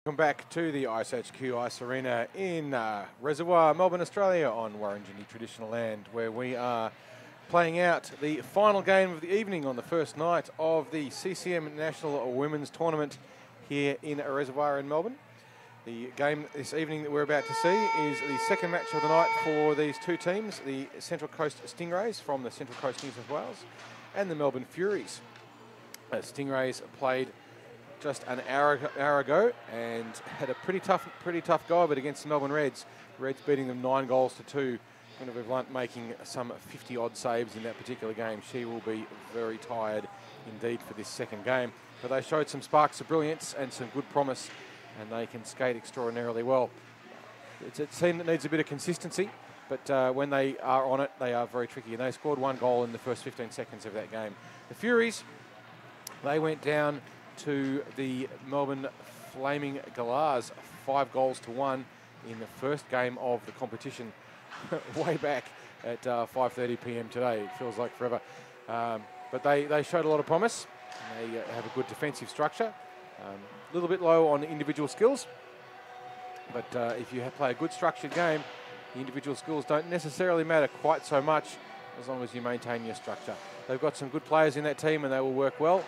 Welcome back to the IceHQ Ice Arena in Reservoir, Melbourne, Australia on Wurrungjeri traditional land, where we are playing out the final game of the evening on the first night of the CCM National Women's Tournament here in Reservoir in Melbourne. The game this evening that we're about to see is the second match of the night for these two teams, the Central Coast Stingrays from the Central Coast New South Wales and the Melbourne Furies. Stingrays played just an hour ago and had a pretty tough go of it against the Melbourne Reds. The Reds beating them 9-2. Genevieve Lunt making some 50-odd saves in that particular game. She will be very tired indeed for this second game. But they showed some sparks of brilliance and some good promise, and they can skate extraordinarily well. It's a team that needs a bit of consistency, but when they are on it, they are very tricky. And they scored one goal in the first 15 seconds of that game. The Furies, they went down to the Melbourne Flaming Galahs 5-1 in the first game of the competition way back at 5:30 p.m. today. It feels like forever. But they showed a lot of promise. They have a good defensive structure. A little bit low on individual skills. But if you play a good structured game, the individual skills don't necessarily matter quite so much as long as you maintain your structure. They've got some good players in that team and they will work well.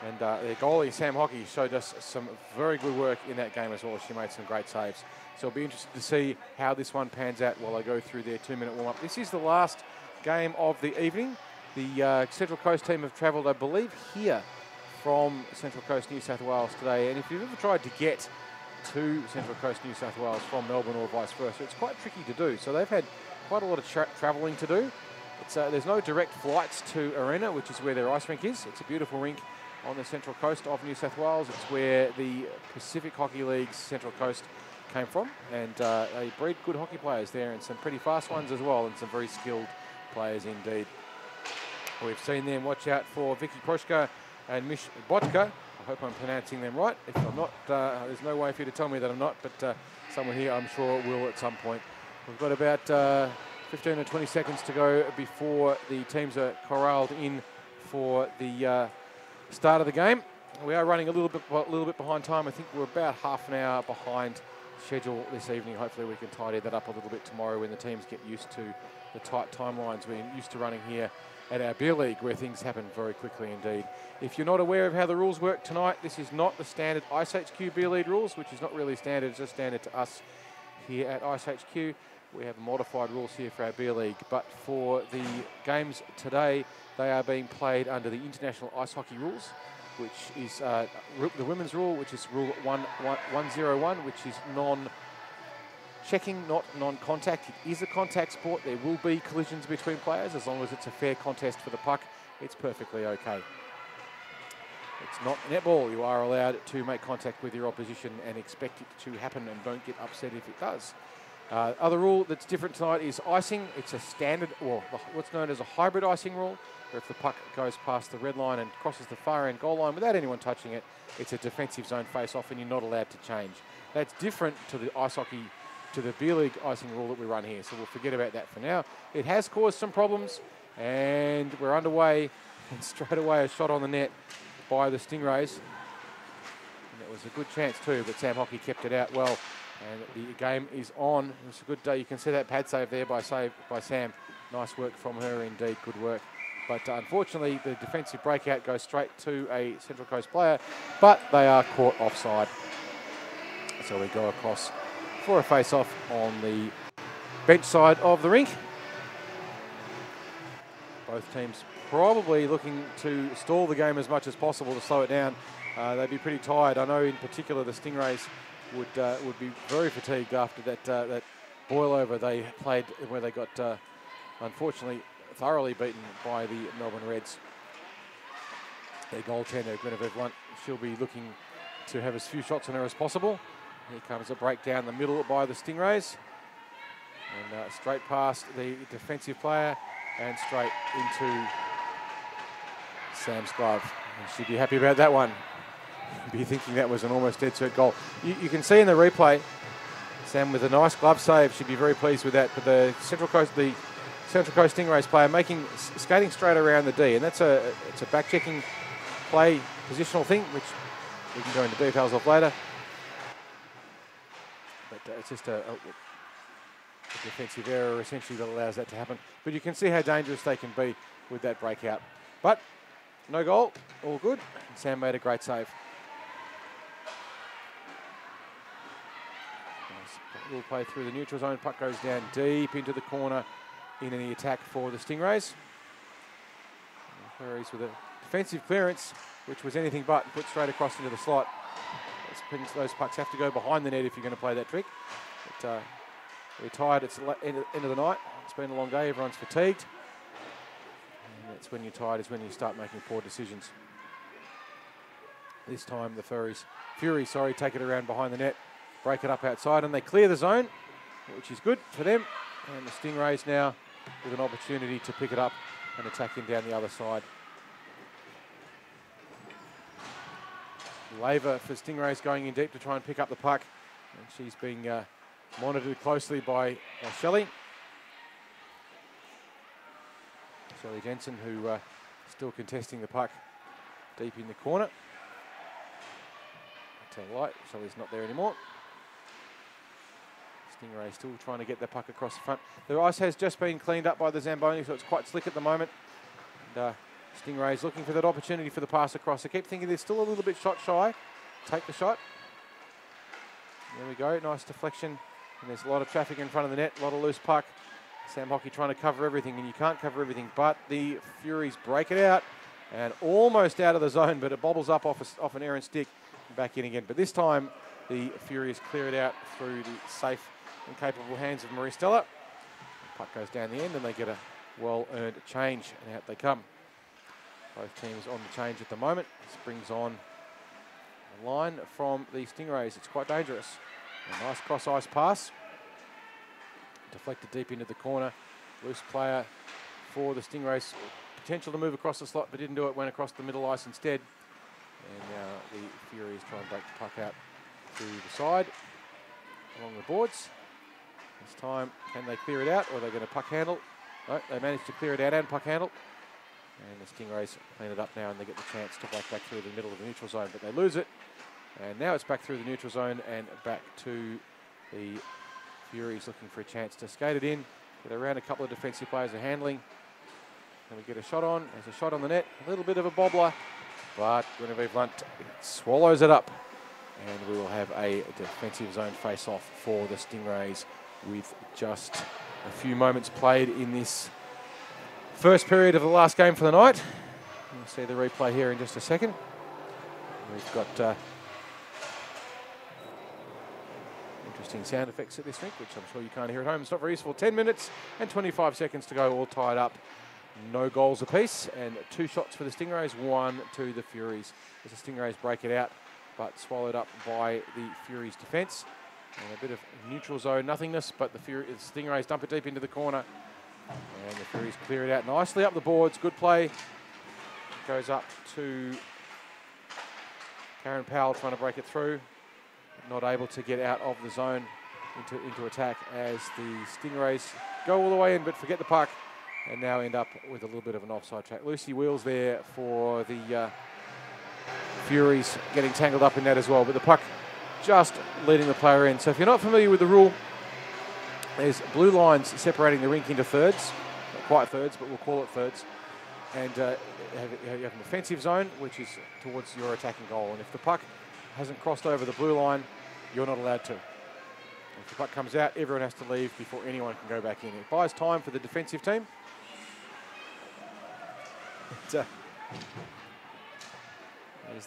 And their goalie, Sam Hockey, showed us some very good work in that game as well. She made some great saves. So I'll be interested to see how this one pans out while they go through their 2-minute warm-up. This is the last game of the evening. The Central Coast team have travelled, I believe, here from Central Coast, New South Wales today. And if you've ever tried to get to Central Coast, New South Wales from Melbourne or vice versa, it's quite tricky to do. So they've had quite a lot of travelling to do. There's no direct flights to Arena, which is where their ice rink is. It's a beautiful rink on the Central Coast of New South Wales. It's where the Pacific Hockey League's Central Coast came from, and they breed good hockey players there, and some pretty fast ones as well, and some very skilled players indeed. We've seen them. Watch out for Vicky Proshka and Mish Botka. I hope I'm pronouncing them right. If I'm not, there's no way for you to tell me that I'm not, but someone here I'm sure will at some point. We've got about 15 or 20 seconds to go before the teams are corralled in for the start of the game. We are running a little bit behind time. I think we're about half an hour behind schedule this evening. Hopefully we can tidy that up a little bit tomorrow when the teams get used to the tight timelines we're used to running here at our beer league, where things happen very quickly indeed. If you're not aware of how the rules work tonight, this is not the standard IceHQ beer league rules, which is not really standard, it's just standard to us here at IceHQ. We have modified rules here for our beer league, but for the games today, they are being played under the International Ice Hockey rules, which is the women's rule, which is Rule 101, which is non-checking, not non-contact. It is a contact sport. There will be collisions between players. As long as it's a fair contest for the puck, it's perfectly okay. It's not netball. You are allowed to make contact with your opposition and expect it to happen, and don't get upset if it does. Other rule that's different tonight is icing. It's a standard, or what's known as a hybrid icing rule, where if the puck goes past the red line and crosses the far end goal line without anyone touching it, it's a defensive zone face-off and you're not allowed to change. That's different to the ice hockey, to the beer league icing rule that we run here, so we'll forget about that for now. It has caused some problems, and we're underway, and straight away a shot on the net by the Stingrays. And it was a good chance too, but Sam Hockey kept it out well. And the game is on. It's a good day. You can see that pad save there by Sam. Nice work from her indeed. Good work. But unfortunately, the defensive breakout goes straight to a Central Coast player, but they are caught offside. So we go across for a face-off on the bench side of the rink. Both teams probably looking to stall the game as much as possible to slow it down. They'd be pretty tired. I know in particular the Stingrays would be very fatigued after that boil over they played, where they got unfortunately thoroughly beaten by the Melbourne Reds. Their goaltender Genevieve Lunt, she'll be looking to have as few shots on her as possible. Here comes a break down the middle by the Stingrays, and straight past the defensive player and straight into Sam's glove. And she'd be happy about that one. Be thinking that was an almost dead cert goal. You can see in the replay, Sam with a nice glove save. She'd be very pleased with that. But the Central Coast Stingrays player skating straight around the D, and it's a back checking play positional thing, which we can go into details of later. But it's just a defensive error essentially that allows that to happen. But you can see how dangerous they can be with that breakout. But no goal, all good. Sam made a great save. Nice little play through the neutral zone. Puck goes down deep into the corner in the attack for the Stingrays. Furries with a defensive clearance, which was anything but, and put straight across into the slot. Those pucks have to go behind the net if you're going to play that trick. But, we're tired, it's the end of the night. It's been a long day, everyone's fatigued. And that's when you're tired, is when you start making poor decisions. This time the Furies take it around behind the net, break it up outside, and they clear the zone, which is good for them. And the Stingrays now with an opportunity to pick it up and attack in down the other side. Laver for Stingrays going in deep to try and pick up the puck. And she's being monitored closely by Shelley. Shelley Jensen, who still contesting the puck deep in the corner. Tell light, Shelley's not there anymore. Stingray still trying to get the puck across the front. The ice has just been cleaned up by the Zamboni, so it's quite slick at the moment. And, Stingray's looking for that opportunity for the pass across. I keep thinking they're still a little bit shot shy. Take the shot. There we go, nice deflection. And there's a lot of traffic in front of the net, a lot of loose puck. Sam Hockey trying to cover everything, and you can't cover everything, but the Furies break it out and almost out of the zone, but it bobbles up off an errant stick and back in again. But this time, the Furies clear it out through the safe and capable hands of Marie Stella. The puck goes down the end, and they get a well-earned change, and out they come. Both teams on the change at the moment. This brings on a line from the Stingrays. It's quite dangerous. A nice cross-ice pass. Deflected deep into the corner. Loose player for the Stingrays. Potential to move across the slot, but didn't do it. Went across the middle ice instead. And now the Furies try and break the puck out through the side along the boards. This time, can they clear it out, or are they going to puck handle? No, they managed to clear it out and puck handle. And the Stingrays clean it up now, and they get the chance to break back through the middle of the neutral zone, but they lose it. And now it's back through the neutral zone and back to the Furies looking for a chance to skate it in. Get around, a couple of defensive players are handling. And we get a shot on. There's a shot on the net. A little bit of a bobbler, but Guinevere Blunt swallows it up. And we will have a defensive zone face-off for the Stingrays with just a few moments played in this first period of the last game for the night. We'll see the replay here in just a second. We've got interesting sound effects at this rink, which I'm sure you can't hear at home. It's not very useful. 10 minutes and 25 seconds to go, all tied up. No goals apiece, and 2 shots for the Stingrays, 1 to the Furies. As the Stingrays break it out, but swallowed up by the Furies defence. And a bit of neutral zone nothingness, but the Stingrays dump it deep into the corner. And the Furies clear it out nicely up the boards. Good play. Goes up to Karen Powell trying to break it through. Not able to get out of the zone into attack as the Stingrays go all the way in but forget the puck and now end up with a little bit of an offside track. Lucy Wheels there for the Furies getting tangled up in that as well, but the puck just leading the player in. So if you're not familiar with the rule, there's blue lines separating the rink into thirds, not quite thirds, but we'll call it thirds. And you have an offensive zone, which is towards your attacking goal. And if the puck hasn't crossed over the blue line, you're not allowed to. If the puck comes out, everyone has to leave before anyone can go back in. It buys time for the defensive team. There's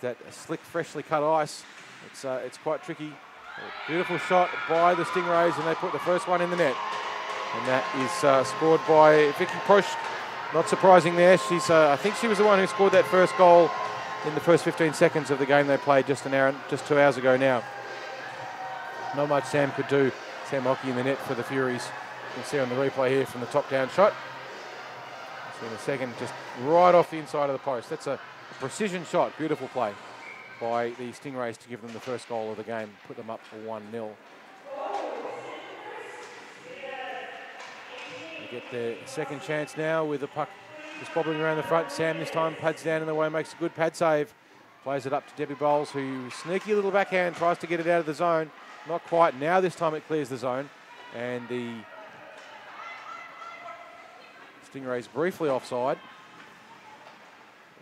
that slick, freshly cut ice. It's quite tricky. A beautiful shot by the Stingrays, and they put the first one in the net. And that is scored by Vicky Prosch. Not surprising there. She's, I think she was the one who scored that first goal in the first 15 seconds of the game they played just 2 hours ago now. Not much Sam could do. Sam Hockey in the net for the Furies. You can see on the replay here from the top-down shot. See in a second, just right off the inside of the post. That's a precision shot. Beautiful play by the Stingrays to give them the first goal of the game, put them up for 1-0. They get their second chance now with the puck just bobbling around the front. Sam this time pads down in the way, makes a good pad save. Plays it up to Debbie Bowles, who sneaky little backhand, tries to get it out of the zone. not quite. Now this time it clears the zone, and the Stingrays briefly offside.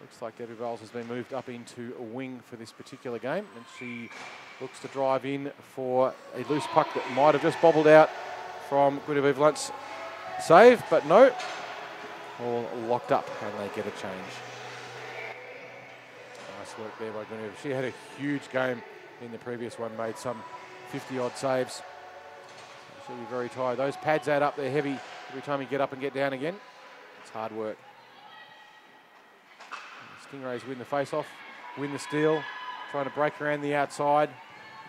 Looks like Debbie Bowles has been moved up into a wing for this particular game, and she looks to drive in for a loose puck that might have just bobbled out from Guinevere Blunt's save, but no, all locked up, and they get a change. Nice work there by Guinevere. She had a huge game in the previous one, made some 50-odd saves. She'll be very tired. Those pads add up, they're heavy every time you get up and get down again. It's hard work. Stingrays win the face-off, win the steal, trying to break around the outside.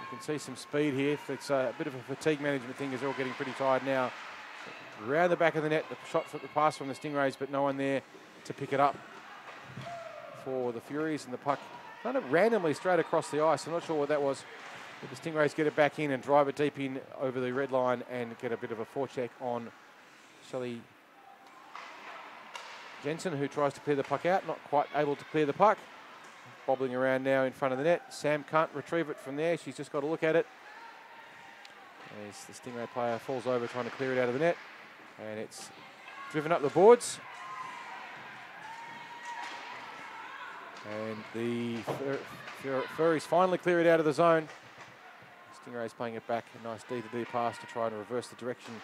You can see some speed here. It's a bit of a fatigue management thing as they're all getting pretty tired now. Around the back of the net, the shot for the pass from the Stingrays, but no one there to pick it up for the Furies, and the puck kind of randomly straight across the ice. I'm not sure what that was. But the Stingrays get it back in and drive it deep in over the red line and get a bit of a forecheck on Shelley Jensen, who tries to clear the puck out, not quite able to clear the puck. Bobbling around now in front of the net. Sam can't retrieve it from there. She's just got to look at it. As the Stingray player falls over trying to clear it out of the net. And it's driven up the boards. And the Furries finally clear it out of the zone. Stingrays playing it back. A nice D-to-D pass to try and reverse the direction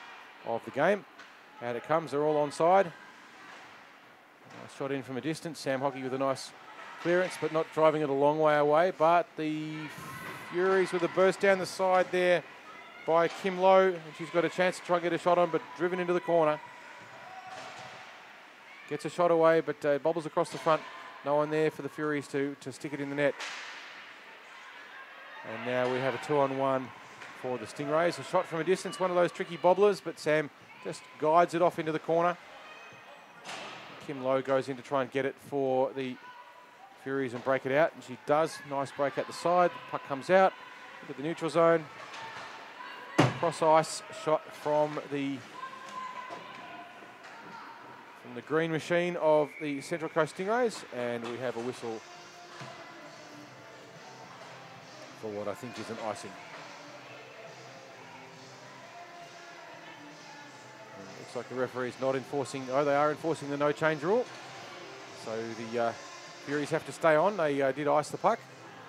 of the game. Out it comes. They're all onside. Nice shot in from a distance. Sam Hockey with a nice clearance, but not driving it a long way away. But the Furies with a burst down the side there by Kim Lowe. And she's got a chance to try and get a shot on, but driven into the corner. Gets a shot away, but bobbles across the front. No one there for the Furies to stick it in the net. And now we have a 2-on-1 for the Stingrays. A shot from a distance, one of those tricky bobblers, but Sam just guides it off into the corner. Kim Lowe goes in to try and get it for the Furies and break it out, and she does. Nice break at the side. The puck comes out. Look at the neutral zone. Cross ice shot from the green machine of the Central Coast Stingrays, and we have a whistle for what I think is an icing. And it looks like the referee's not enforcing. Oh, they are enforcing the no change rule. So the Furies have to stay on. They did ice the puck.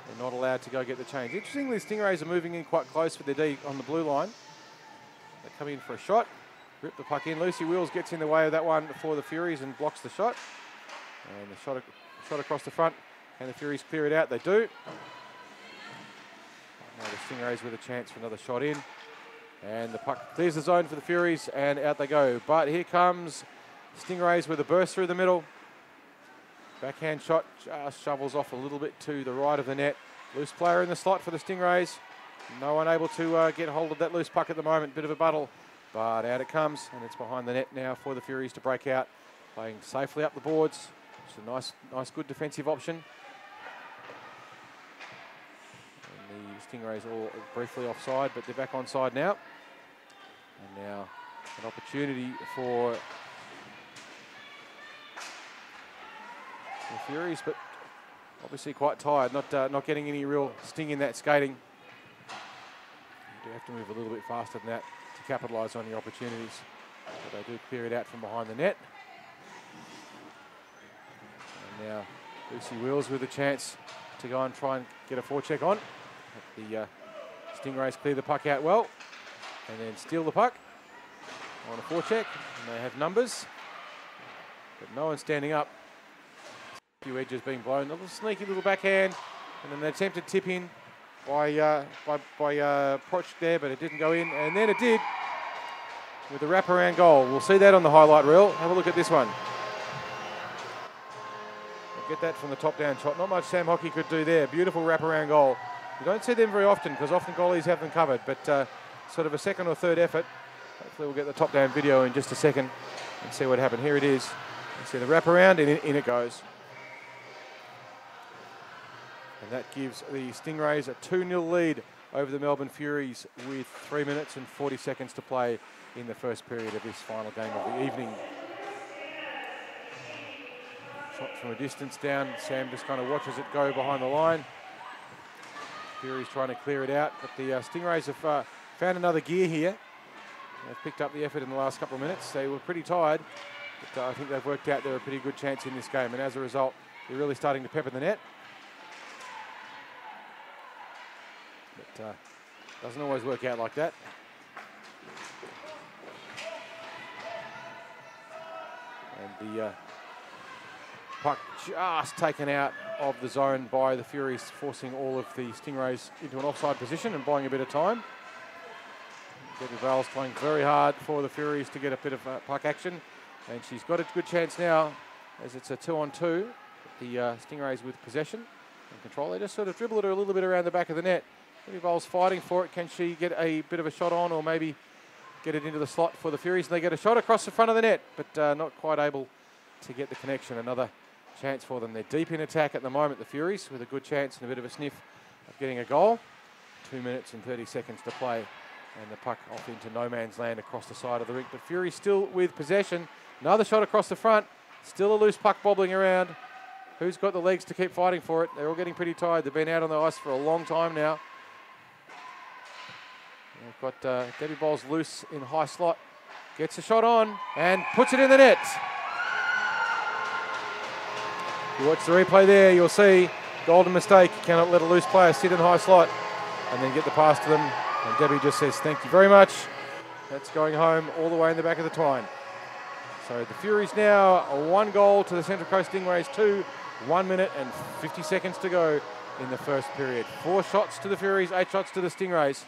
They're not allowed to go get the change. Interestingly, the Stingrays are moving in quite close with their D on the blue line. They come in for a shot. Rip the puck in. Lucy Wills gets in the way of that one for the Furies and blocks the shot. And the shot across the front. And the Furies clear it out. They do. Now the Stingrays with a chance for another shot in. And the puck clears the zone for the Furies and out they go. But here comes Stingrays with a burst through the middle. Backhand shot just shovels off a little bit to the right of the net. Loose player in the slot for the Stingrays. No one able to get hold of that loose puck at the moment. Bit of a battle. But out it comes, and it's behind the net now for the Furies to break out. Playing safely up the boards. It's a nice, good defensive option. And the Stingrays all briefly offside, but they're back onside now. And now an opportunity for the Furies, but obviously quite tired, not getting any real sting in that skating. You do have to move a little bit faster than that to capitalise on your opportunities. But they do clear it out from behind the net. And now Lucy Wills with a chance to go and try and get a forecheck on. The Stingrays clear the puck out well and then steal the puck on a forecheck. And they have numbers, but no one standing up. A few edges being blown. A little sneaky little backhand and an attempted tip in by Proch there, but it didn't go in, and then it did with a wraparound goal. We'll see that on the highlight reel. Have a look at this one. We'll get that from the top-down shot. Not much Sam Hockey could do there. Beautiful wraparound goal. You don't see them very often because often goalies have them covered, but sort of a second or third effort. Hopefully we'll get the top-down video in just a second and see what happened. Here it is. You see the wraparound, and in it goes. And that gives the Stingrays a 2-0 lead over the Melbourne Furies with 3 minutes and 40 seconds to play in the first period of this final game of the evening. Shot from a distance down. Sam just kind of watches it go behind the line. Fury's trying to clear it out, but the Stingrays have found another gear here. They've picked up the effort in the last couple of minutes. They were pretty tired, but I think they've worked out they're a pretty good chance in this game, and as a result, they're really starting to pepper the net. But doesn't always work out like that. And the puck just taken out of the zone by the Furies, forcing all of the Stingrays into an offside position and buying a bit of time. Debbie Bowles playing very hard for the Furies to get a bit of puck action, and she's got a good chance now as it's a 2-on-2. The Stingrays with possession and control. They just sort of dribble it a little bit around the back of the net. Debbie Bowles fighting for it. Can she get a bit of a shot on, or maybe get it into the slot for the Furies? And they get a shot across the front of the net, but not quite able to get the connection. Another chance for them. They're deep in attack at the moment, the Furies, with a good chance and a bit of a sniff of getting a goal. 2 minutes and 30 seconds to play, and the puck off into no man's land across the side of the rink. But Fury still with possession. Another shot across the front. Still a loose puck bobbling around. Who's got the legs to keep fighting for it? They're all getting pretty tired. They've been out on the ice for a long time now. They've got Debbie Bowles loose in high slot. Gets a shot on and puts it in the net. You watch the replay there, you'll see golden mistake. You cannot let a loose player sit in high slot and then get the pass to them. And Debbie just says, thank you very much. That's going home all the way in the back of the twine. So the Furies now 1 goal to the Central Coast Stingrays 2. 1 minute and 50 seconds to go in the first period. 4 shots to the Furies, 8 shots to the Stingrays.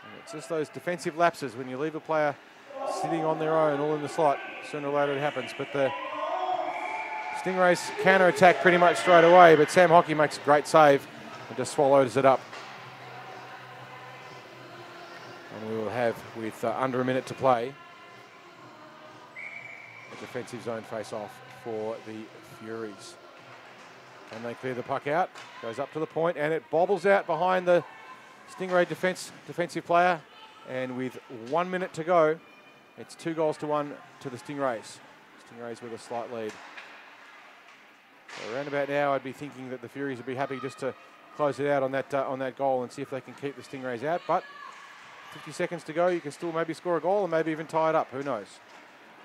And it's just those defensive lapses when you leave a player sitting on their own all in the slot. Sooner or later it happens. But the Stingrays counter-attack pretty much straight away, but Sam Hockey makes a great save and just swallows it up. And we will have, with under a minute to play, a defensive zone face-off for the Furies. Can they clear the puck out? Goes up to the point and it bobbles out behind the Stingray defensive player. And with 1 minute to go, it's 2-1 to the Stingrays. Stingrays with a slight lead. So around about now, I'd be thinking that the Furies would be happy just to close it out on that goal and see if they can keep the Stingrays out. But 50 seconds to go, you can still maybe score a goal and maybe even tie it up. Who knows?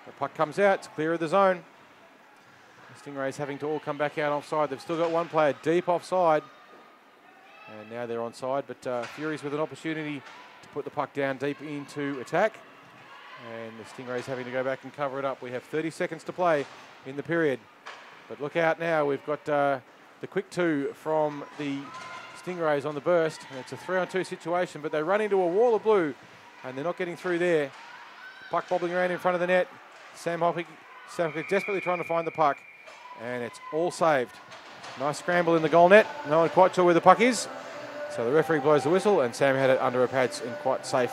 The puck comes out, it's clear of the zone. The Stingrays having to all come back out offside. They've still got one player deep offside. And now they're onside, but Furies with an opportunity to put the puck down deep into attack. And the Stingrays having to go back and cover it up. We have 30 seconds to play in the period. But look out now, we've got the quick 2 from the Stingrays on the burst. And it's a 3-on-2 situation, but they run into a wall of blue and they're not getting through there. Puck bobbling around in front of the net. Sam Hockey desperately trying to find the puck, and it's all saved. Nice scramble in the goal net. No one quite sure where the puck is. So the referee blows the whistle, and Sam had it under her pads in quite safe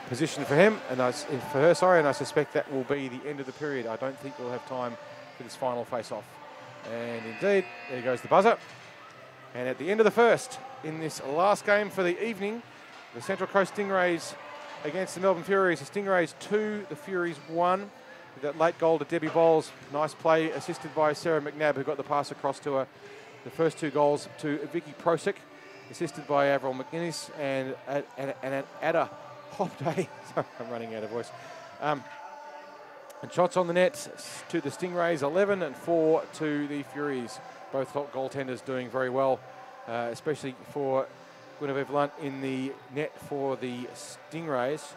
position for him, and for her, sorry, and I suspect that will be the end of the period. I don't think we'll have time for this final face-off. And indeed, there goes the buzzer. And at the end of the first, in this last game for the evening, the Central Coast Stingrays against the Melbourne Furies. The Stingrays 2, the Furies 1. With that late goal to Debbie Bowles. Nice play, assisted by Sarah McNabb, who got the pass across to her. The first 2 goals to Vicky Prosick, assisted by Avril McGuinness and an Ada Hopday. Sorry, I'm running out of voice. And shots on the net to the Stingrays, 11 and 4 to the Furies. Both goaltenders doing very well, especially for Guinevere Blunt in the net for the Stingrays.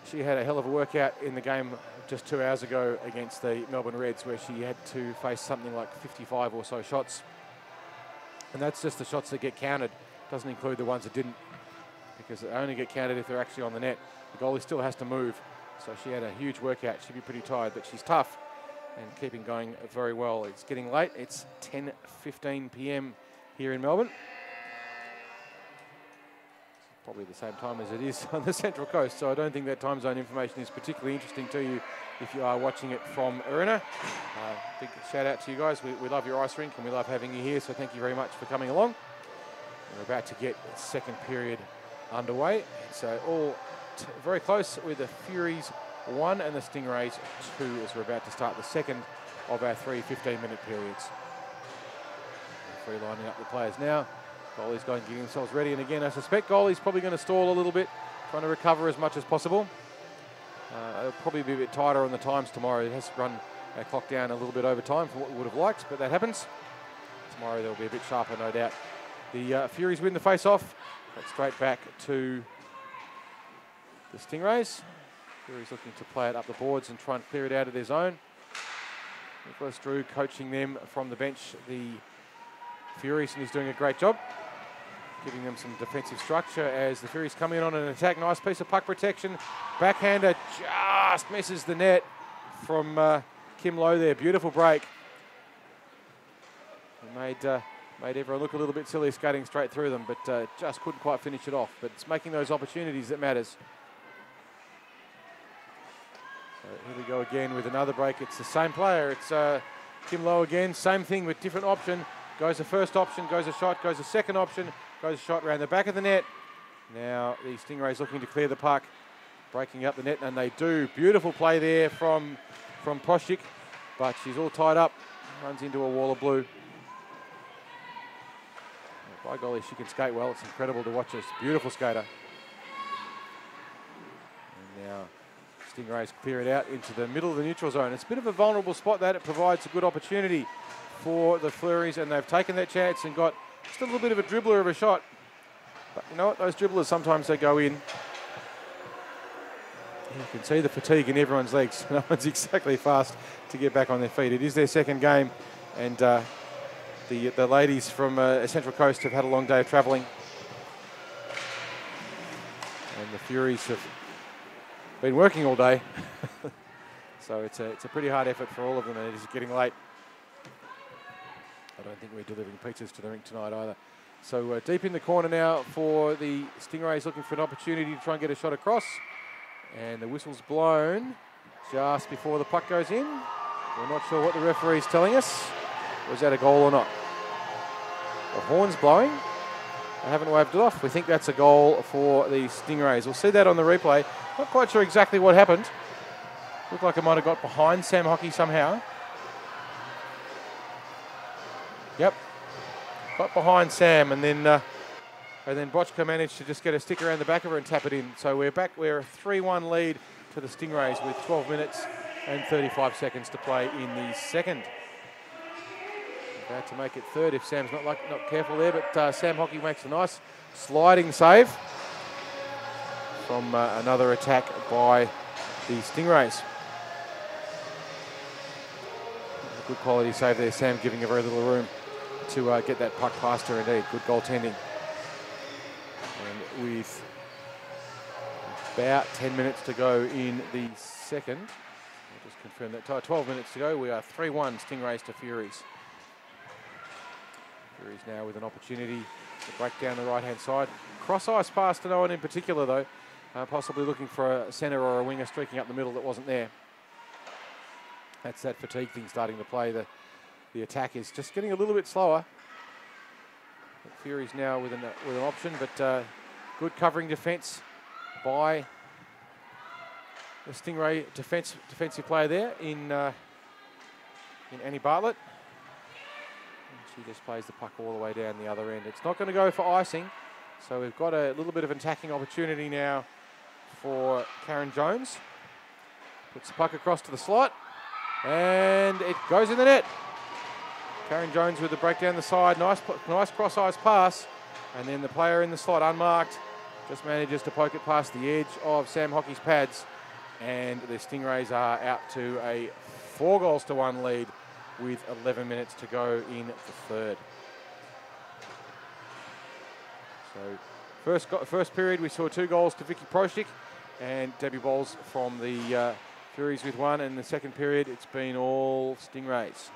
She had a hell of a workout in the game just 2 hours ago against the Melbourne Reds, where she had to face something like 55 or so shots. And that's just the shots that get counted. Doesn't include the ones that didn't, because they only get counted if they're actually on the net. The goalie still has to move. So she had a huge workout. She'd be pretty tired, but she's tough and keeping going very well. It's getting late. It's 10:15 p.m. here in Melbourne. Probably the same time as it is on the Central Coast, so I don't think that time zone information is particularly interesting to you if you are watching it from Erina. Big shout out to you guys. We love your ice rink and we love having you here, so thank you very much for coming along. We're about to get the second period underway. It's all very close with the Furies 1 and the Stingrays 2 as we're about to start the second of our 3 15-minute periods. Free lining up the players now. Goalie's going, getting themselves ready, and again I suspect goalie's probably going to stall a little bit, trying to recover as much as possible. It'll probably be a bit tighter on the times tomorrow. It has to run our clock down a little bit over time for what we would have liked, but that happens. Tomorrow they'll be a bit sharper, no doubt. The Furies win the face-off. But straight back to the Stingrays. Furies looking to play it up the boards and try and clear it out of their zone. Nicholas Drew coaching them from the bench, the Furies, and he's doing a great job, giving them some defensive structure as the Furies come in on an attack. Nice piece of puck protection. Backhander just misses the net from Kim Lowe there. Beautiful break. He made everyone look a little bit silly skating straight through them, but just couldn't quite finish it off. But it's making those opportunities that matters. So here we go again with another break. It's the same player. It's Kim Lowe again. Same thing with different option. Goes the first option, goes a shot, goes the second option, goes a shot around the back of the net. Now the Stingrays looking to clear the puck, breaking up the net, and they do. Beautiful play there from Proshik, but she's all tied up, runs into a wall of blue. By golly, she can skate well. It's incredible to watch her. Beautiful skater. And now Stingrays clear it out into the middle of the neutral zone. It's a bit of a vulnerable spot that it provides a good opportunity for the Flurries, and they've taken that chance and got just a little bit of a dribbler of a shot. But you know what? Those dribblers, sometimes they go in. You can see the fatigue in everyone's legs. No one's exactly fast to get back on their feet. It is their second game, and the ladies from Central Coast have had a long day of travelling. And the Furies have been working all day. So it's a pretty hard effort for all of them, and it is getting late. I don't think we're delivering pizzas to the rink tonight either. So deep in the corner now for the Stingrays, looking for an opportunity to try and get a shot across. And the whistle's blown just before the puck goes in. We're not sure what the referee's telling us. Was that a goal or not? The horn's blowing. I haven't waved it off. We think that's a goal for the Stingrays. We'll see that on the replay. Not quite sure exactly what happened. Looked like it might have got behind Sam Hockey somehow. Yep, got behind Sam, and then Bochka managed to just get a stick around the back of her and tap it in. So we're back. We're a 3-1 lead to the Stingrays with 12 minutes and 35 seconds to play in the second. About to make it third if Sam's not careful there, but Sam Hockey makes a nice sliding save from another attack by the Stingrays. A good quality save there, Sam giving her very little room to get that puck past her indeed. Good goaltending. And with about 10 minutes to go in the second, I'll just confirm that, 12 minutes to go, we are 3-1 Stingrays to Furies. Furies now with an opportunity to break down the right-hand side. Cross-ice pass to no one in particular though, possibly looking for a centre or a winger streaking up the middle that wasn't there. That's that fatigue thing starting to play. The attack is just getting a little bit slower. Furies now with an option, but good covering defence by the Stingray defensive player there in Annie Bartlett. And she just plays the puck all the way down the other end. It's not going to go for icing, so we've got a little bit of an attacking opportunity now for Karen Jones. Puts the puck across to the slot, and it goes in the net. Karen Jones with the break down the side, nice cross-ice pass, and then the player in the slot unmarked just manages to poke it past the edge of Sam Hockey's pads, and the Stingrays are out to a 4-1 lead with 11 minutes to go in the third. So first period we saw 2 goals to Vicky Proshik and Debbie Bowles from the Furies with 1, and in the second period it's been all Stingrays.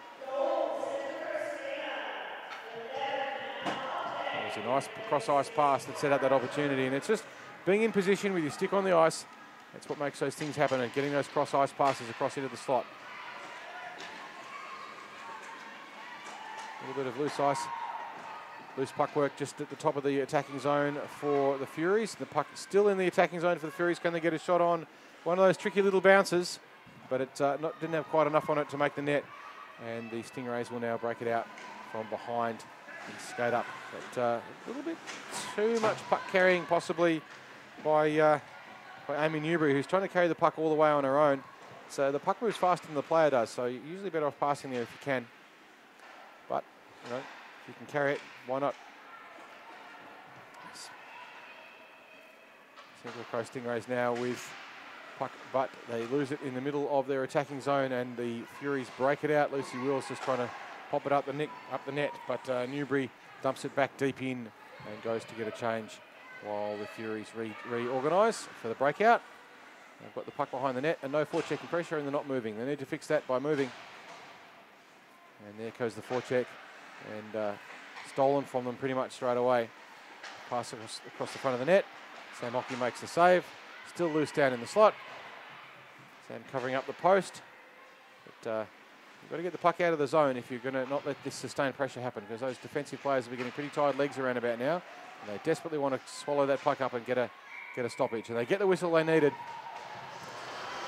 A nice cross-ice pass that set up that opportunity, and it's just being in position with your stick on the ice. That's what makes those things happen, and getting those cross-ice passes across into the slot. A little bit of loose puck work just at the top of the attacking zone for the Furies. The puck still in the attacking zone for the Furies. Can they get a shot on one of those tricky little bounces? But it didn't have quite enough on it to make the net. And the Stingrays will now break it out from behind and skate up. But a little bit too much puck carrying possibly by Amy Newbury, who's trying to carry the puck all the way on her own. So the puck moves faster than the player does, so you're usually better off passing there if you can. But, you know, if you can carry it, why not? Central Coast Stingrays now with puck, but they lose it in the middle of their attacking zone, and the Furies break it out. Lucy Wills just trying to pop it up the net, but Newbury dumps it back deep in and goes to get a change while the Furies reorganise for the breakout. They've got the puck behind the net and no forechecking pressure, and they're not moving. They need to fix that by moving. And there goes the forecheck, and stolen from them pretty much straight away. Pass across the front of the net. Sam Hockey makes the save. Still loose down in the slot. Sam covering up the post. But you've got to get the puck out of the zone if you're going to not let this sustained pressure happen, because those defensive players are getting pretty tired legs around about now. And they desperately want to swallow that puck up and get a stoppage. And they get the whistle they needed.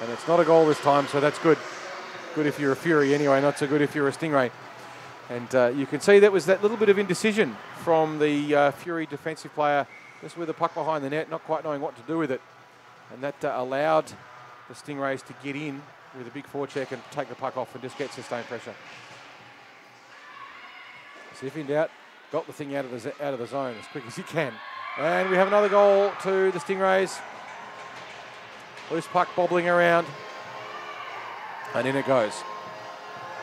And it's not a goal this time, so that's good. Good if you're a Fury anyway, not so good if you're a Stingray. And you can see that was that little bit of indecision from the Fury defensive player, just with the puck behind the net, not quite knowing what to do with it. And that allowed the Stingrays to get in with a big forecheck and take the puck off and just get sustained pressure. So if in doubt, got the thing out of the zone as quick as he can. And we have another goal to the Stingrays. Loose puck bobbling around, and in it goes.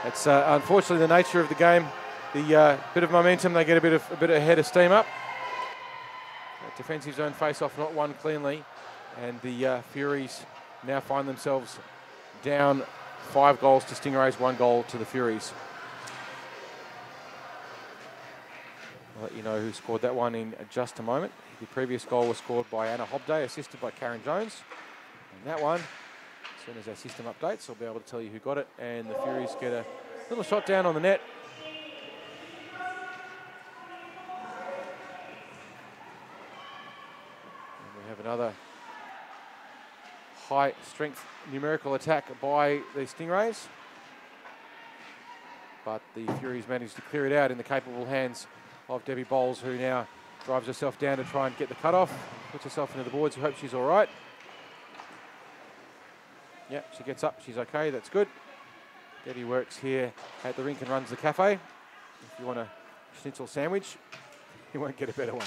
It's unfortunately the nature of the game. The bit of momentum, they get a bit ahead of steam up. That defensive zone face-off not won cleanly, and the Furies now find themselves down 5 goals to Stingrays, 1 goal to the Furies. I'll let you know who scored that one in just a moment. The previous goal was scored by Anna Hobday, assisted by Karen Jones. And that one, as soon as our system updates, I'll be able to tell you who got it. And the Furies get a little shot down on the net. And we have another high-strength numerical attack by the Stingrays. But the Furies managed to clear it out in the capable hands of Debbie Bowles, who now drives herself down to try and get the cut-off, puts herself into the boards. We hope she's all right. Yep, she gets up, she's okay, that's good. Debbie works here at the rink and runs the cafe. If you want a schnitzel sandwich, you won't get a better one.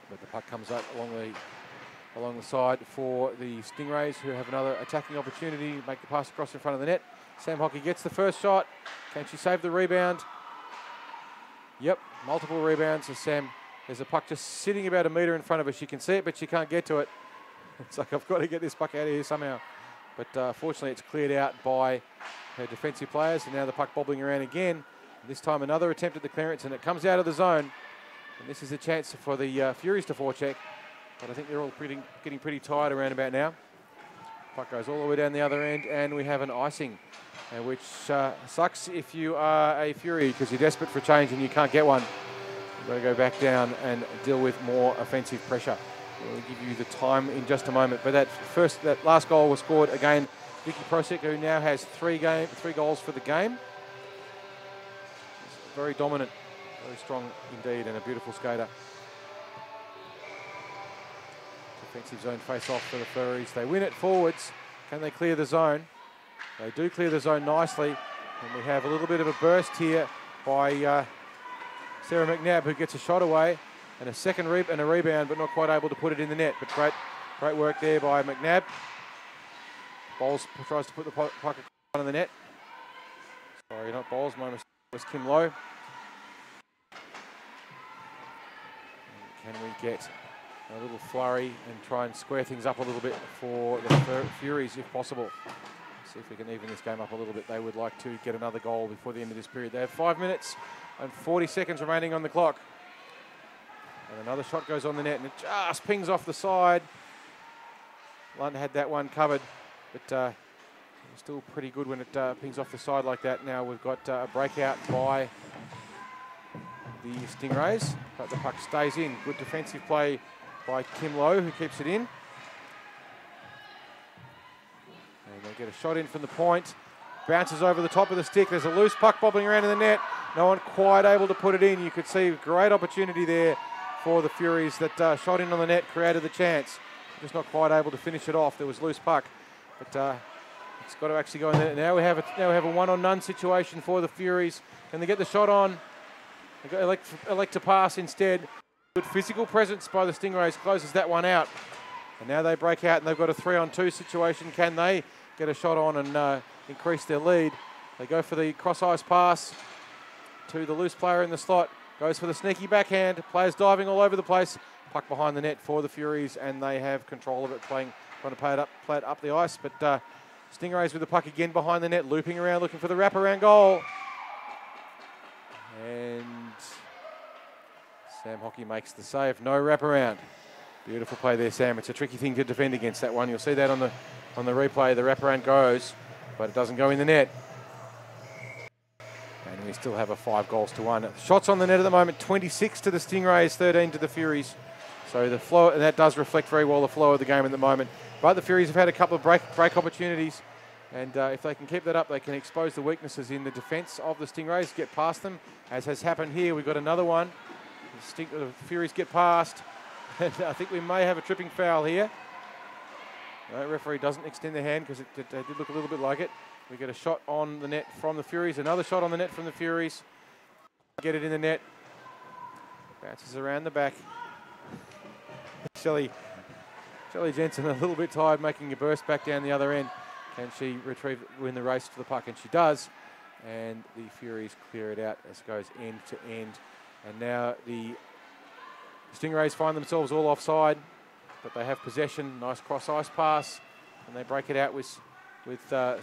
But the puck comes up along the side for the Stingrays, who have another attacking opportunity to make the pass across in front of the net. Sam Hockey gets the first shot. Can she save the rebound? Yep, multiple rebounds as Sam, there's a puck just sitting about a metre in front of her. She can see it, but she can't get to it. It's like, I've got to get this puck out of here somehow. But fortunately, it's cleared out by her defensive players. And now the puck bobbling around again. This time another attempt at the clearance, and it comes out of the zone. And this is a chance for the Furies to forecheck. But I think they're all getting pretty tired around about now. Puck goes all the way down the other end, and we have an icing, which sucks if you are a Fury, because you're desperate for change and you can't get one. You've got to go back down and deal with more offensive pressure. We'll give you the time in just a moment. But that last goal was scored again. Vicky Prosek, who now has 3 goals for the game. Very dominant, very strong indeed, and a beautiful skater. Defensive zone face-off for the Furies. They win it forwards. Can they clear the zone? They do clear the zone nicely. And we have a little bit of a burst here by Sarah McNabb, who gets a shot away. And a second rebound, but not quite able to put it in the net. But great work there by McNabb. Bowles tries to put the puck in front of the net. Sorry, not Bowles. My mistake was Kim Lowe. And can we get a little flurry and try and square things up a little bit for the Furies, if possible? See if we can even this game up a little bit. They would like to get another goal before the end of this period. They have 5 minutes and 40 seconds remaining on the clock. And another shot goes on the net, and it just pings off the side. Lunt had that one covered, but still pretty good when it pings off the side like that. Now we've got a breakout by the Stingrays, but the puck stays in. Good defensive play by Kim Lowe, who keeps it in. And they get a shot in from the point. bounces over the top of the stick. There's a loose puck bobbling around in the net. No one quite able to put it in. You could see a great opportunity there for the Furies that shot in on the net, created the chance. Just not quite able to finish it off. There was loose puck, but it's got to actually go in there. Now we have a one-on-none situation for the Furies. Can they get the shot on? They elect to pass instead. Good physical presence by the Stingrays closes that one out. And now they break out and they've got a 3-on-2 situation. Can they get a shot on and increase their lead? They go for the cross-ice pass to the loose player in the slot. Goes for the sneaky backhand. Players diving all over the place. Puck behind the net for the Furies, and they have control of it, trying to play it up the ice. But Stingrays with the puck again behind the net, looping around, looking for the wraparound goal. And Sam Hockey makes the save. No wraparound. Beautiful play there, Sam. It's a tricky thing to defend against, that one. You'll see that on the replay. The wraparound goes, but it doesn't go in the net. And we still have a 5-1. Shots on the net at the moment, 26 to the Stingrays, 13 to the Furies. So the flow, and that does reflect very well the flow of the game at the moment. But the Furies have had a couple of break opportunities. And if they can keep that up, they can expose the weaknesses in the defence of the Stingrays, get past them, as has happened here. We've got another one. The Furies get past. And I think we may have a tripping foul here. No, referee doesn't extend the hand because it did look a little bit like it. We get a shot on the net from the Furies, another shot on the net from the Furies. Get it in the net. Bounces around the back. Shelley Jensen a little bit tired, making a burst back down the other end. Can she win the race to the puck? And she does. And the Furies clear it out as it goes end to end. And now the Stingrays find themselves all offside, but they have possession. Nice cross-ice pass, and they break it out with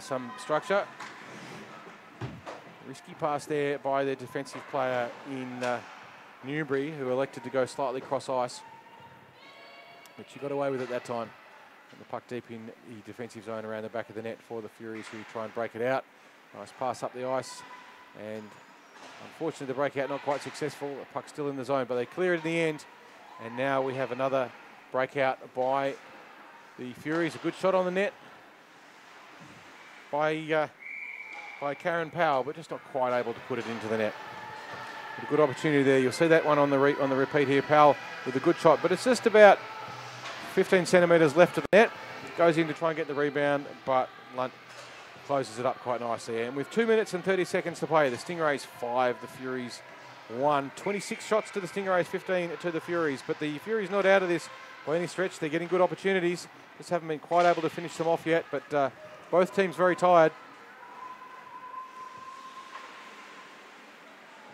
some structure. Risky pass there by their defensive player in Newbury, who elected to go slightly cross-ice. But she got away with it that time. And the puck deep in the defensive zone around the back of the net for the Furies, who try and break it out. Nice pass up the ice. And unfortunately, the breakout not quite successful. The puck's still in the zone, but they clear it in the end. And now we have another breakout by the Furies. A good shot on the net by Karen Powell, but just not quite able to put it into the net. But a good opportunity there. You'll see that one on the repeat here. Powell with a good shot, but it's just about 15 centimetres left of the net. Goes in to try and get the rebound, but Lunt closes it up quite nicely. And with 2 minutes and 30 seconds to play, the Stingrays 5, the Furies 1. 26 shots to the Stingrays, 15 to the Furies. But the Furies not out of this by any stretch. They're getting good opportunities. Just haven't been quite able to finish them off yet, but both teams very tired.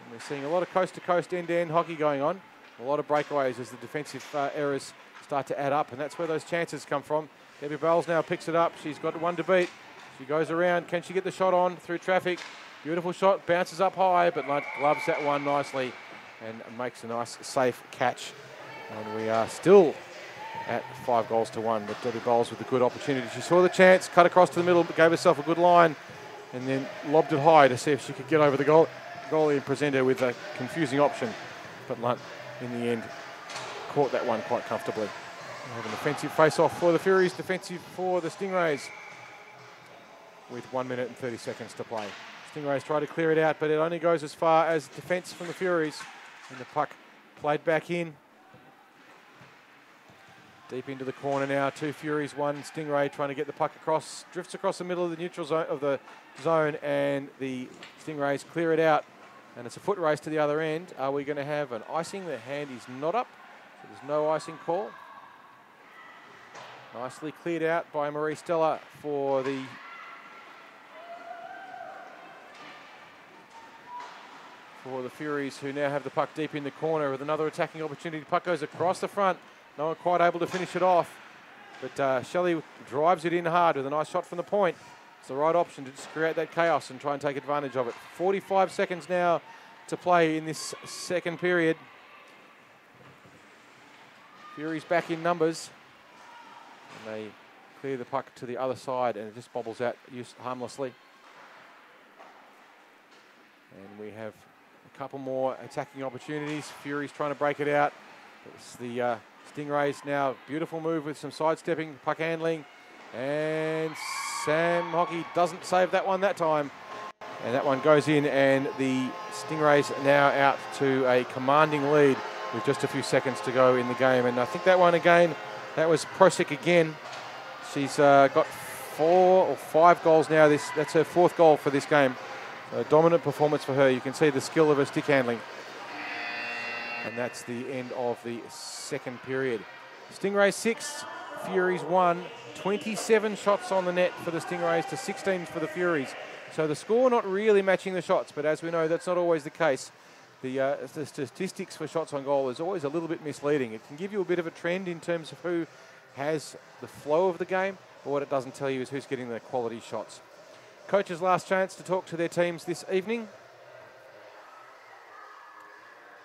And we're seeing a lot of coast-to-coast, end-to-end hockey going on. A lot of breakaways as the defensive errors start to add up, and that's where those chances come from. Debbie Bowles now picks it up. She's got one to beat. She goes around. Can she get the shot on through traffic? Beautiful shot. Bounces up high, but Lunt gloves that one nicely and makes a nice, safe catch. And we are still at 5-1. But Debbie Bowles with a good opportunity. She saw the chance, cut across to the middle, gave herself a good line, and then lobbed it high to see if she could get over the goalie and present her with a confusing option. But Lunt, in the end, caught that one quite comfortably. We have an offensive face-off for the Furies, defensive for the Stingrays, with 1 minute and 30 seconds to play. Stingrays try to clear it out, but it only goes as far as defence from the Furies. And the puck played back in. Deep into the corner now, 2 Furies, 1 Stingray trying to get the puck across. Drifts across the middle of the neutral zone, and the Stingrays clear it out. And it's a foot race to the other end. Are we going to have an icing? The hand is not up. So there's no icing call. Nicely cleared out by Marie Stella for the Furies, who now have the puck deep in the corner with another attacking opportunity. Puck goes across the front. No one quite able to finish it off. But Shelley drives it in hard with a nice shot from the point. It's the right option to just create that chaos and try and take advantage of it. 45 seconds now to play in this second period. Furies back in numbers. And they clear the puck to the other side, and it just bobbles out harmlessly. And we have a couple more attacking opportunities. Furies trying to break it out. It's the Stingrays now. Beautiful move with some sidestepping, puck handling, and Sam Hockey doesn't save that one that time. And that one goes in, and the Stingrays now out to a commanding lead with just a few seconds to go in the game. And I think that one again, that was Prosick again. She's got 4 or 5 goals now. That's her 4th goal for this game. A dominant performance for her. You can see the skill of her stick handling. And that's the end of the second period. Stingrays 6, Furies 1. 27 shots on the net for the Stingrays to 16 for the Furies. So the score not really matching the shots, but as we know, that's not always the case. The statistics for shots on goal is always a little bit misleading. It can give you a bit of a trend in terms of who has the flow of the game, but what it doesn't tell you is who's getting the quality shots. Coach's last chance to talk to their teams this evening.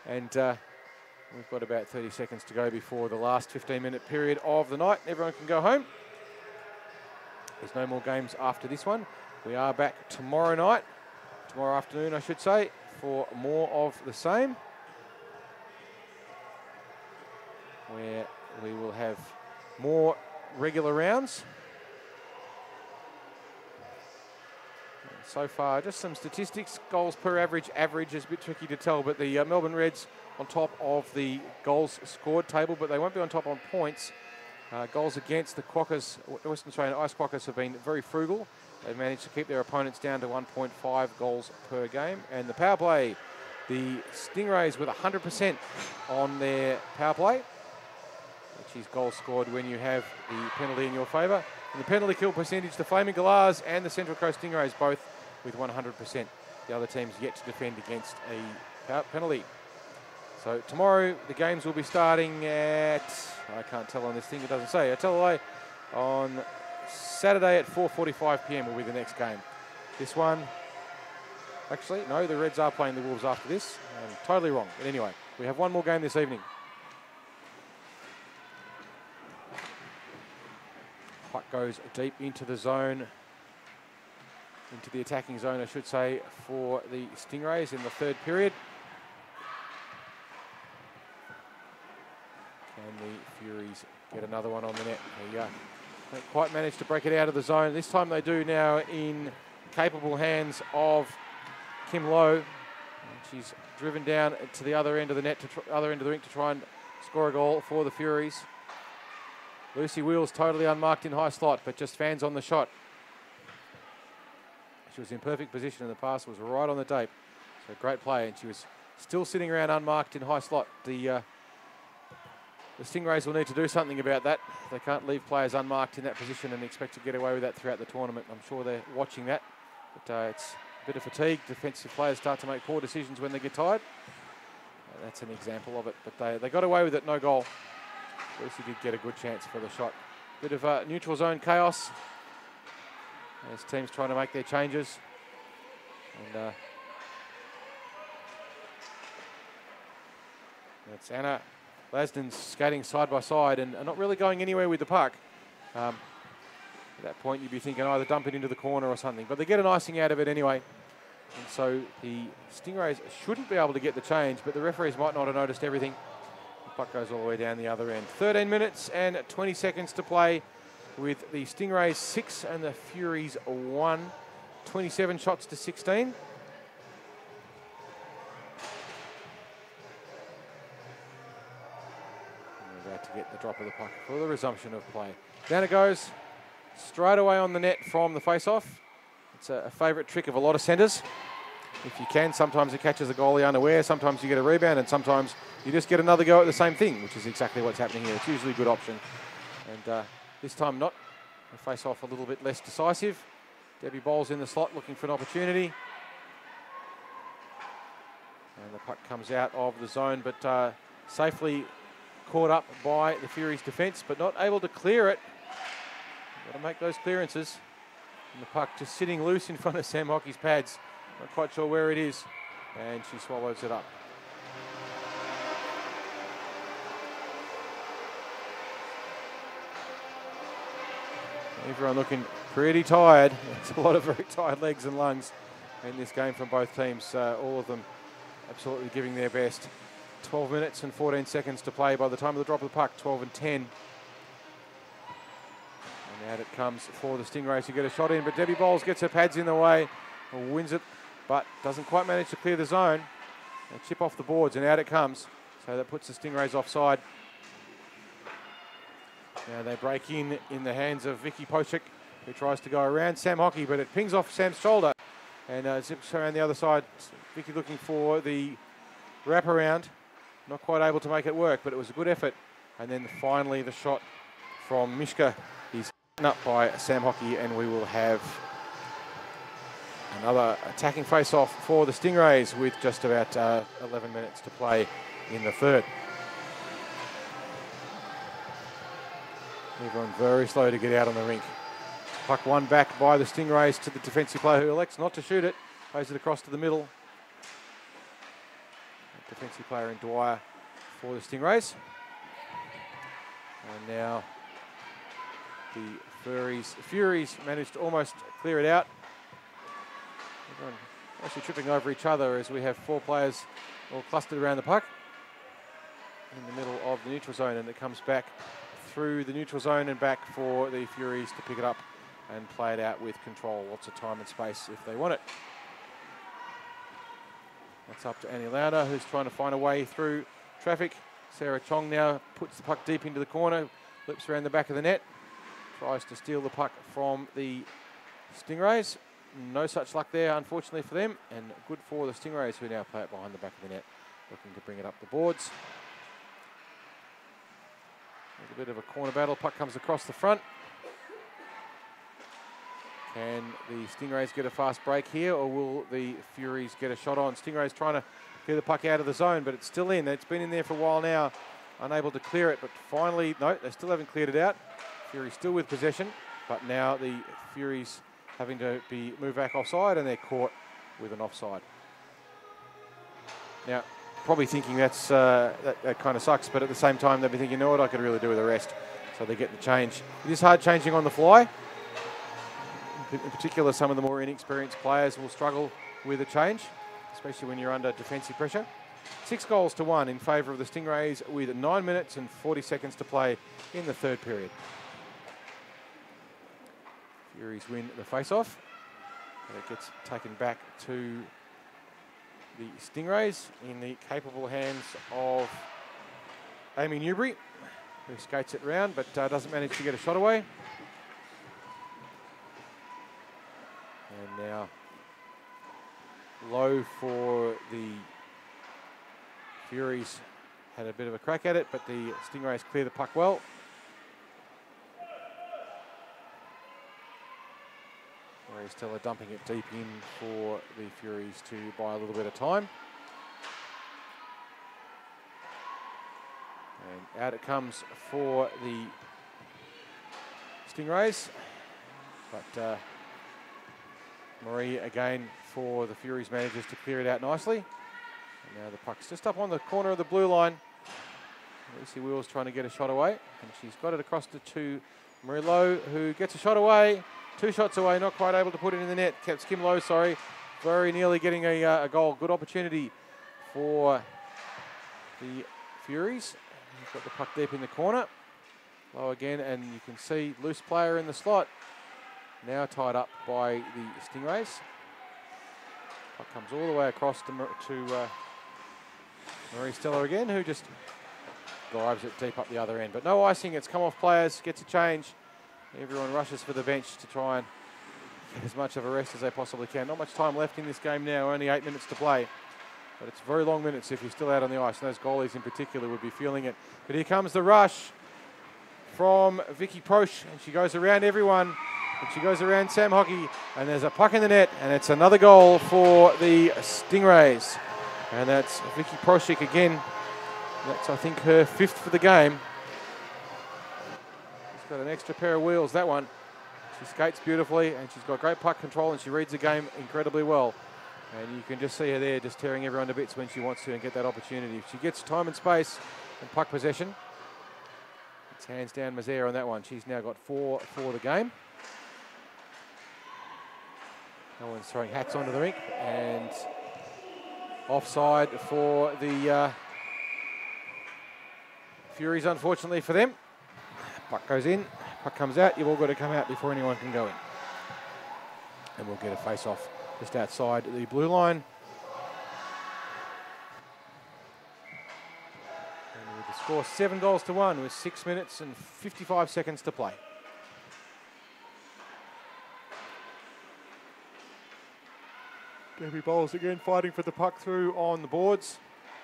And we've got about 30 seconds to go before the last 15-minute period of the night. Everyone can go home. There's no more games after this one. We are back tomorrow afternoon, I should say, for more of the same, where we will have more regular rounds. And so far, just some statistics. Goals per average is a bit tricky to tell, but the Melbourne Reds on top of the goals scored table, but they won't be on top on points. Goals against the Quokkas, Western Australian Ice Quokkas, have been very frugal. They've managed to keep their opponents down to 1.5 goals per game. And the power play, the Stingrays with 100% on their power play, which is goals scored when you have the penalty in your favour. And the penalty kill percentage, the Flaming Galahs and the Central Coast Stingrays both with 100%. The other teams yet to defend against a penalty. So tomorrow the games will be starting at, I can't tell on this thing, it doesn't say. I tell a lie, on Saturday at 4:45 p.m. will be the next game. This one, actually, no, the Reds are playing the Wolves after this. I'm totally wrong. But anyway, we have one more game this evening. Puck goes deep into the zone, into the attacking zone, I should say, for the Stingrays in the third period. Can the Furies get another one on the net? There you go. Don't quite manage to break it out of the zone. This time they do now in capable hands of Kim Lowe. And she's driven down to the other end of the net, other end of the rink to try and score a goal for the Furies. Lucy Wheels totally unmarked in high slot, but just fans on the shot. She was in perfect position and the pass was right on the tape. So great play, and she was still sitting around unmarked in high slot. The Stingrays will need to do something about that. They can't leave players unmarked in that position and expect to get away with that throughout the tournament. I'm sure they're watching that. But it's a bit of fatigue. Defensive players start to make poor decisions when they get tired. That's an example of it. But they got away with it, no goal. Lucy did get a good chance for the shot. Bit of neutral zone chaos as teams trying to make their changes. And that's Anna Lasden's skating side by side and not really going anywhere with the puck. At that point, you'd be thinking either dump it into the corner or something. But they get an icing out of it anyway. And so the Stingrays shouldn't be able to get the change, but the referees might not have noticed everything. The puck goes all the way down the other end. 13 minutes and 20 seconds to play with the Stingrays 6 and the Furies 1. 27 shots to 16. To get the drop of the puck for the resumption of play. Down it goes, straight away on the net from the face-off. It's a favourite trick of a lot of centres. If you can, sometimes it catches the goalie unaware, sometimes you get a rebound, and sometimes you just get another go at the same thing, which is exactly what's happening here. It's usually a good option. And this time not. The face-off a little bit less decisive. Debbie Bowles in the slot looking for an opportunity. And the puck comes out of the zone, but safely caught up by the Furies defence, but not able to clear it. Got to make those clearances. And the puck just sitting loose in front of Sam Hockey's pads. Not quite sure where it is. And she swallows it up. Everyone looking pretty tired. It's a lot of very tired legs and lungs in this game from both teams. All of them absolutely giving their best. 12 minutes and 14 seconds to play by the time of the drop of the puck, 12 and 10. And Out it comes for the Stingrays to get a shot in, but Debbie Bowles gets her pads in the way, or wins it, but doesn't quite manage to clear the zone. A chip off the boards, and out it comes. So that puts the Stingrays offside. Now they break in the hands of Vicky Pochik, who tries to go around Sam Hockey, but it pings off Sam's shoulder and zips around the other side. Vicky looking for the wraparound, not quite able to make it work, but it was a good effort. And then finally the shot from Mishka is up by Sam Hockey, and we will have another attacking face-off for the Stingrays with just about 11 minutes to play in the third. Everyone very slow to get out on the rink. Puck won back by the Stingrays to the defensive player who elects not to shoot it. Plays it across to the middle. Defensive player in Dwyer for the Stingrays. And now the Furies managed to almost clear it out. Everyone actually tripping over each other as we have 4 players all clustered around the puck in the middle of the neutral zone, and it comes back through the neutral zone and back for the Furies to pick it up and play it out with control. Lots of time and space if they want it. That's up to Annie Lauder, who's trying to find a way through traffic. Sarah Chong now puts the puck deep into the corner, flips around the back of the net, tries to steal the puck from the Stingrays. No such luck there, unfortunately for them, and good for the Stingrays, who now play it behind the back of the net, looking to bring it up the boards. A bit of a corner battle. Puck comes across the front. Can the Stingrays get a fast break here, or will the Furies get a shot on? Stingrays trying to clear the puck out of the zone, but it's still in. It's been in there for a while now, unable to clear it, but finally, no, they still haven't cleared it out. Furies still with possession, but now the Furies having to be moved back offside, and they're caught with an offside. Now, probably thinking that kind of sucks, but at the same time, they'll be thinking, you know what, I could really do with the rest. So they get the change. It is hard changing on the fly. In particular, some of the more inexperienced players will struggle with a change, especially when you're under defensive pressure. 6-1 in favour of the Stingrays with 9 minutes and 40 seconds to play in the third period. Furies win the face-off. It gets taken back to the Stingrays in the capable hands of Amy Newbury, who skates it round but doesn't manage to get a shot away. And now low for the Furies, had a bit of a crack at it, but the Stingrays clear the puck well. Stella dumping it deep in for the Furies to buy a little bit of time. And out it comes for the Stingrays. But Marie again for the Furies manages to clear it out nicely. And now the puck's just up on the corner of the blue line. Lucy Wheels trying to get a shot away. And she's got it across to Marie Lowe, who gets a shot away. 2 shots away, not quite able to put it in the net. Kept Kim Lowe, sorry. Very nearly getting a goal. Good opportunity for the Furies. He's got the puck deep in the corner. Lowe again, and you can see loose player in the slot. Now tied up by the Stingrays. Puck comes all the way across to Marie Stella again, who just drives it deep up the other end. But no icing, it's come off players, gets a change. Everyone rushes for the bench to try and get as much of a rest as they possibly can. Not much time left in this game now, only 8 minutes to play. But it's very long minutes if you're still out on the ice. And those goalies in particular would be feeling it. But here comes the rush from Vicky Prosch. And she goes around everyone. And she goes around Sam Hockey. And there's a puck in the net. And it's another goal for the Stingrays. And that's Vicky Prosch again. That's, I think, her 5th for the game. Got an extra pair of wheels, that one. She skates beautifully and she's got great puck control and she reads the game incredibly well. And you can just see her there just tearing everyone to bits when she wants to and get that opportunity. If she gets time and space and puck possession, it's hands down Mazaire on that one. She's now got 4 for the game. No one's throwing hats onto the rink, and offside for the Furies, unfortunately for them. Puck goes in, Puck comes out, you've all got to come out before anyone can go in. And we'll get a face-off just outside the blue line. And with the score 7-1 with 6 minutes and 55 seconds to play. Debbie Bowles again fighting for the puck through on the boards.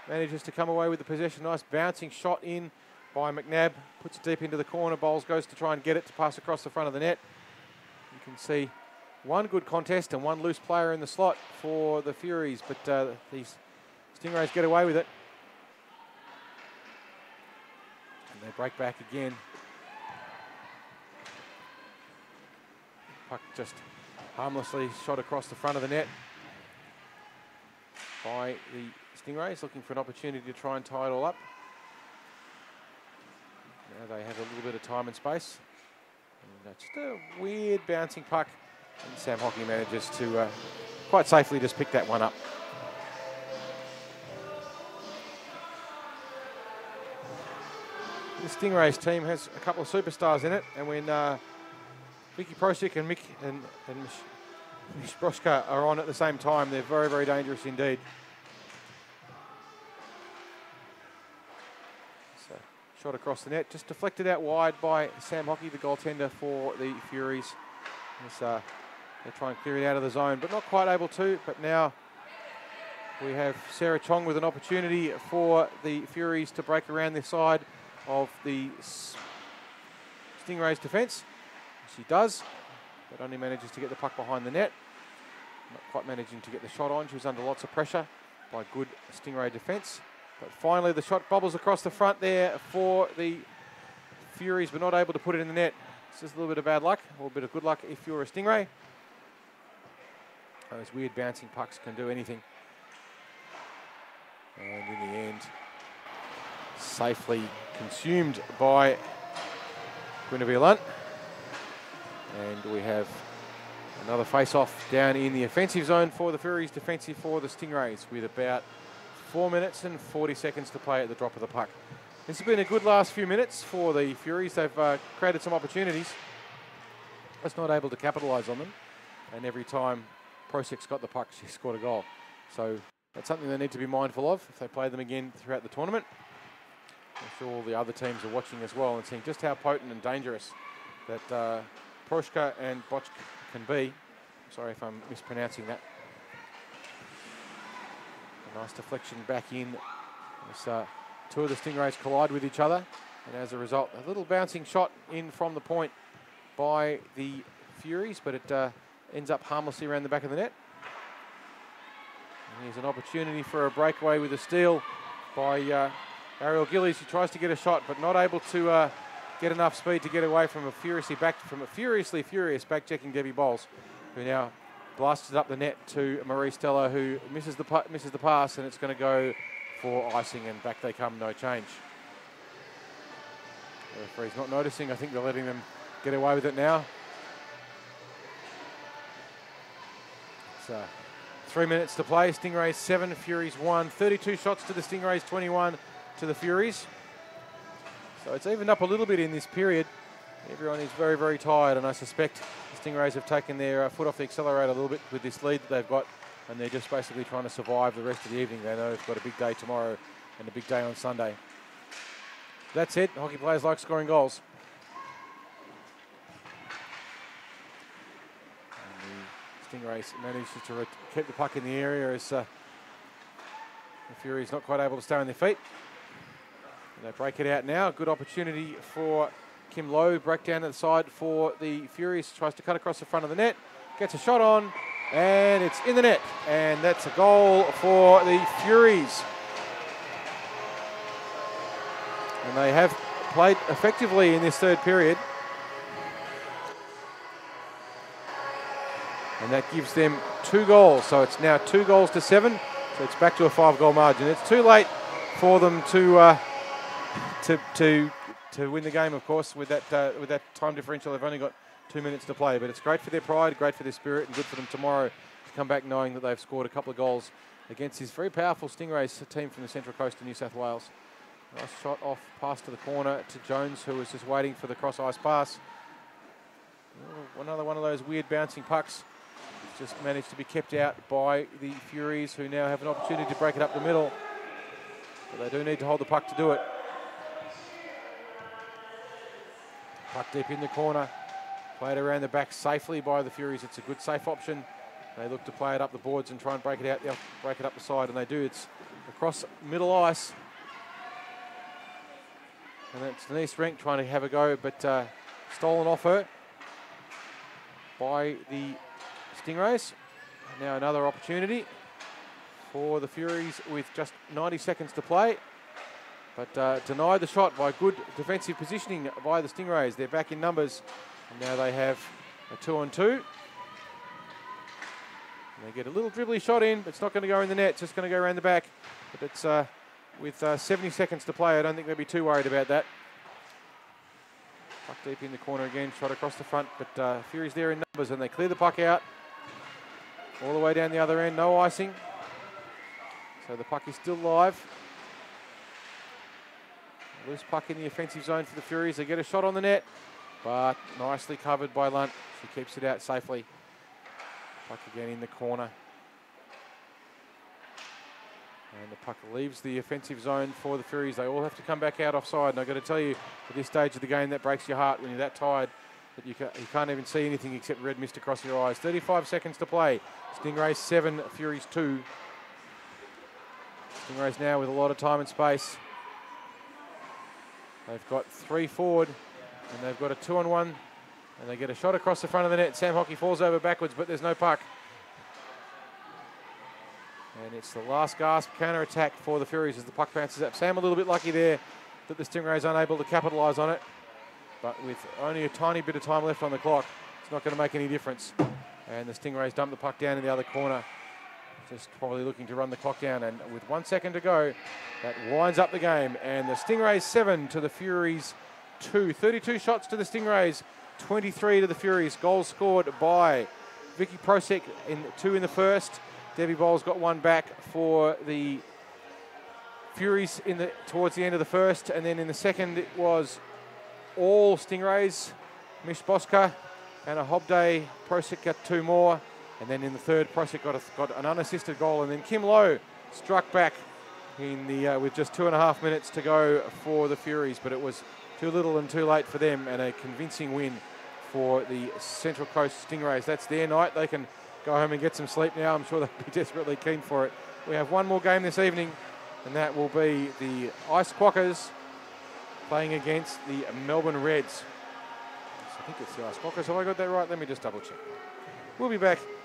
Manages to come away with the possession. Nice bouncing shot in by McNabb. Puts it deep into the corner. Bowles goes to try and get it to pass across the front of the net. You can see one good contest and one loose player in the slot for the Furies, but these Stingrays get away with it. And they break back again. Puck just harmlessly shot across the front of the net by the Stingrays, looking for an opportunity to try and tie it all up. Now they have a little bit of time and space. And just a weird bouncing puck. And Sam Hockey manages to quite safely just pick that one up. The Stingrays team has a couple of superstars in it, and when Vicky Prosek and Broshka are on at the same time, they're very, very dangerous indeed. So, shot across the net, just deflected out wide by Sam Hockey, the goaltender for the Furies. They try and clear it out of the zone, but not quite able to. But now we have Sarah Chong with an opportunity for the Furies to break around the side of the Stingrays' defence. She does, but only manages to get the puck behind the net. Not quite managing to get the shot on. She was under lots of pressure by good Stingray defence. But finally the shot bobbles across the front there for the Furies, but not able to put it in the net. It's just a little bit of bad luck, or a bit of good luck if you're a Stingray. Those weird bouncing pucks can do anything. And in the end, safely consumed by Guinevere Lunt. And we have another face-off down in the offensive zone for the Furies, defensive for the Stingrays, with about 4 minutes and 40 seconds to play at the drop of the puck. This has been a good last few minutes for the Furies. They've created some opportunities, just not able to capitalise on them. And every time Prosek's got the puck, she scored a goal. So that's something they need to be mindful of if they play them again throughout the tournament. I'm sure all the other teams are watching as well and seeing just how potent and dangerous that Proshka and Botch can be. Sorry if I'm mispronouncing that. A nice deflection back in. As, two of the Stingrays collide with each other, and as a result, a little bouncing shot in from the point by the Furies, but it ends up harmlessly around the back of the net. And here's an opportunity for a breakaway with a steal by Ariel Gillies, who tries to get a shot, but not able to get enough speed to get away from a furiously furious back-checking Debbie Bowles, who now blasted up the net to Marie Stella, who misses the pass, and it's going to go for icing, and back they come, no change. The referee's not noticing. I think they're letting them get away with it now. It's 3 minutes to play. Stingrays 7, Furies 1. 32 shots to the Stingrays, 21 to the Furies. So it's evened up a little bit in this period. Everyone is very, very tired, and I suspect the Stingrays have taken their foot off the accelerator a little bit with this lead that they've got, and they're just basically trying to survive the rest of the evening. They know they've got a big day tomorrow and a big day on Sunday. That said, hockey players like scoring goals. And the Stingrays manages to keep the puck in the area as the Furies not quite able to stay on their feet. And they break it out now. Good opportunity for Kim Lowe. Breakdown at the side for the Furies. Tries to cut across the front of the net. Gets a shot on, and it's in the net. And that's a goal for the Furies. And they have played effectively in this third period. And that gives them 2 goals. So it's now 2 goals to 7. So it's back to a 5-goal margin. It's too late for them to win the game, of course, with that time differential. They've only got 2 minutes to play. But it's great for their pride, great for their spirit, and good for them tomorrow to come back knowing that they've scored a couple of goals against this very powerful Stingrays team from the Central Coast of New South Wales. Nice shot off, pass to the corner to Jones, who was just waiting for the cross-ice pass. Another one of those weird bouncing pucks. Just managed to be kept out by the Furies, who now have an opportunity to break it up the middle. But they do need to hold the puck to do it. Puck deep in the corner. Played around the back safely by the Furies. It's a good safe option. They look to play it up the boards and try and break it out, break it up the side, and they do. It's across middle ice. And that's Denise Renk trying to have a go, but stolen off her by the Stingrays. Now another opportunity for the Furies with just 90 seconds to play. But denied the shot by good defensive positioning by the Stingrays. They're back in numbers, and now they have a 2-on-2. And they get a little dribbly shot in, but it's not going to go in the net. It's just going to go around the back. But it's with 70 seconds to play, I don't think they'll be too worried about that. Puck deep in the corner again, shot across the front, but Furies there in numbers, and they clear the puck out all the way down the other end. No icing, so the puck is still live. Loose puck in the offensive zone for the Furies. They get a shot on the net, but nicely covered by Lunt. She keeps it out safely. Puck again in the corner. And the puck leaves the offensive zone for the Furies. They all have to come back out offside. And I've got to tell you, at this stage of the game, that breaks your heart when you're that tired that you can't even see anything except red mist across your eyes. 35 seconds to play. Stingrays 7, Furies 2. Stingrays now with a lot of time and space. They've got 3 forward, and they've got a 2-on-1, and they get a shot across the front of the net. Sam Hockey falls over backwards, but there's no puck. And it's the last gasp counter-attack for the Furies as the puck bounces up. Sam a little bit lucky there that the Stingrays unable to capitalise on it, but with only a tiny bit of time left on the clock, it's not going to make any difference. And the Stingrays dump the puck down in the other corner, just probably looking to run the clock down. And with 1 second to go, that winds up the game. And the Stingrays 7 to the Furies 2. 32 shots to the Stingrays, 23 to the Furies. Goals scored by Vicky Prosek, 2 in the first. Debbie Bowles got 1 back for the Furies towards the end of the first. And then in the second, it was all Stingrays. Mish Boska and a Hobday. Prosek got 2 more. And then in the third, Prosek got an unassisted goal. And then Kim Lowe struck back in the with just 2.5 minutes to go for the Furies. But it was too little and too late for them, and a convincing win for the Central Coast Stingrays. That's their night. They can go home and get some sleep now. I'm sure they'll be desperately keen for it. We have one more game this evening, and that will be the Ice Quackers playing against the Melbourne Reds. I think it's the Ice Quackers. Have I got that right? Let me just double check. We'll be back